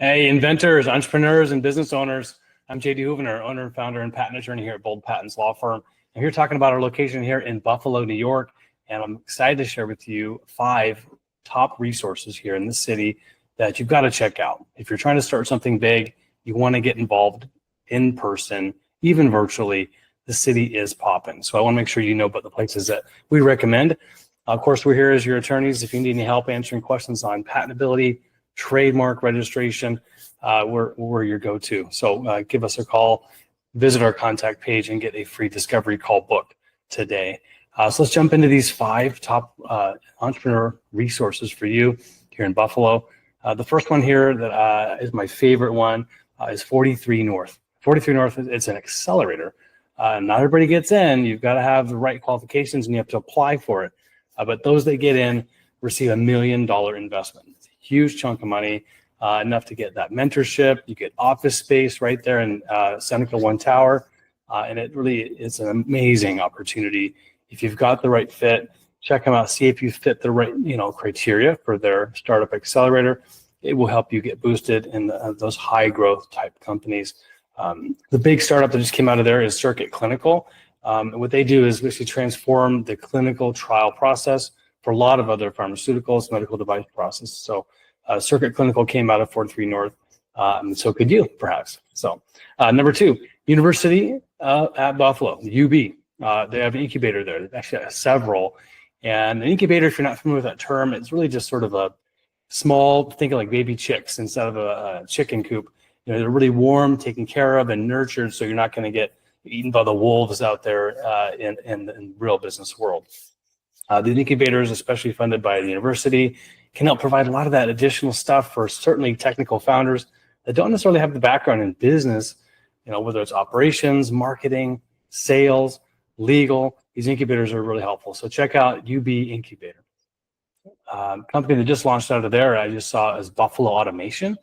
Hey, inventors, entrepreneurs, and business owners. I'm JD Houvener, owner and founder and patent attorney here at Bold Patents Law Firm. I'm here talking about our location here in Buffalo, New York, and I'm excited to share with you 5 top resources here in the city that you've got to check out. If you're trying to start something big, you want to get involved in person, even virtually, the city is popping. So I want to make sure you know about the places that we recommend. Of course, we're here as your attorneys. If you need any help answering questions on patentability, trademark registration, we're your go-to. So give us a call, visit our contact page, and get a free discovery call booked today. So let's jump into these 5 top entrepreneur resources for you here in Buffalo. The first one here that is my favorite one is 43 North. 43 North, it's an accelerator. Not everybody gets in. You've got to have the right qualifications and you have to apply for it. But those that get in receive $1 million investment. It's a huge chunk of money, enough to get that mentorship. You get office space right there in Seneca One Tower. And it really is an amazing opportunity. If you've got the right fit, check them out, see if you fit the right criteria for their startup accelerator. It will help you get boosted in those high growth type companies. The big startup that just came out of there is Circuit Clinical. What they do is basically transform the clinical trial process for a lot of other pharmaceuticals, medical device processes. So Circuit Clinical came out of 43 North, and so could you, perhaps. So number 2, University at Buffalo, UB. They have an incubator there. They actually have several. And an incubator, if you're not familiar with that term, it's really just sort of a small, think of like baby chicks instead of a chicken coop. They're really warm, taken care of, and nurtured, so you're not going to get eaten by the wolves out there in the real business world. The incubators, especially funded by the university, can help provide a lot of that additional stuff for certainly technical founders that don't necessarily have the background in business, whether it's operations, marketing, sales, legal. These incubators are really helpful. So check out UB Incubator. Company that just launched out of there, I just saw, is Buffalo Automation.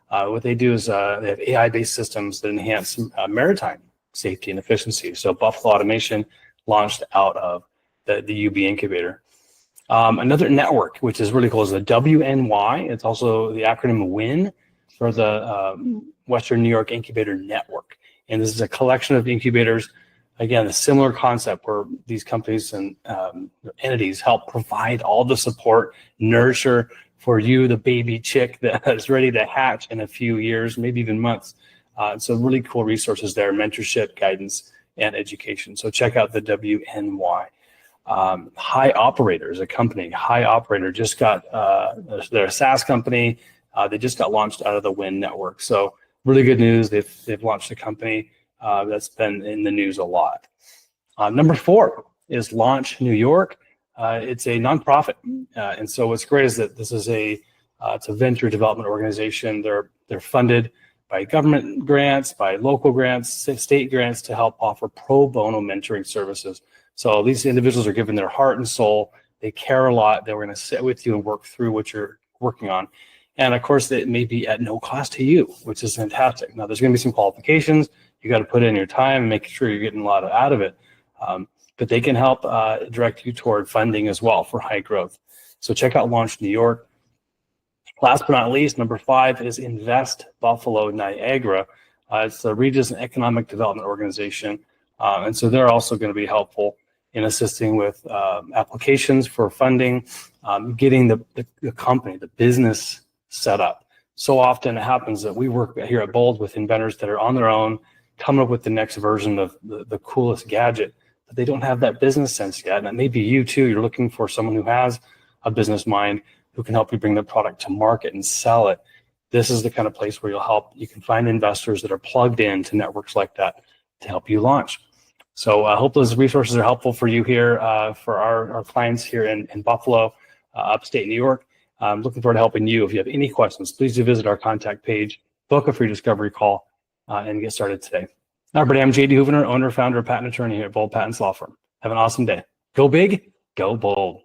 What they do is they have AI-based systems that enhance maritime safety and efficiency. So Buffalo Automation launched out of the UB Incubator. Another network, which is really cool, is the WNY. It's also the acronym WIN for the Western New York Incubator Network. And this is a collection of incubators. Again, a similar concept where these companies and entities help provide all the support, nurture for you, the baby chick that is ready to hatch in a few years, maybe even months. So really cool resources there, mentorship, guidance, and education. So check out the WNY. High Operators, a company. High Operator just got, they're a SaaS company. They just got launched out of the WIN network. So really good news. They've launched a company that's been in the news a lot. Number 4 is Launch New York. It's a nonprofit, and so what's great is that this is it's a venture development organization. They're funded by government grants, by local grants, state grants to help offer pro bono mentoring services. So these individuals are given their heart and soul. They care a lot. They're going to sit with you and work through what you're working on. And of course, it may be at no cost to you, which is fantastic. Now, there's going to be some qualifications. You got to put in your time and make sure you're getting a lot out of it. But they can help direct you toward funding as well for high growth. So check out Launch New York. Last but not least, number 5 is Invest Buffalo Niagara. It's the Regions Economic Development Organization. And so they're also going to be helpful in assisting with applications for funding, getting the company, the business set up. So often it happens that we work here at Bold with inventors that are on their own, coming up with the next version of the coolest gadget, but they don't have that business sense yet. And it may be you too. You're looking for someone who has a business mind, who can help you bring the product to market and sell it. This is the kind of place where you can find investors that are plugged in to networks like that to help you launch. So I hope those resources are helpful for you here, for our clients here in Buffalo, upstate New York. I'm looking forward to helping you. If you have any questions, please do visit our contact page, book a free discovery call, and get started today. Everybody, I'm JD Houvener, owner, founder, patent attorney here at Bold Patents Law Firm. Have an awesome day. Go big, go bold.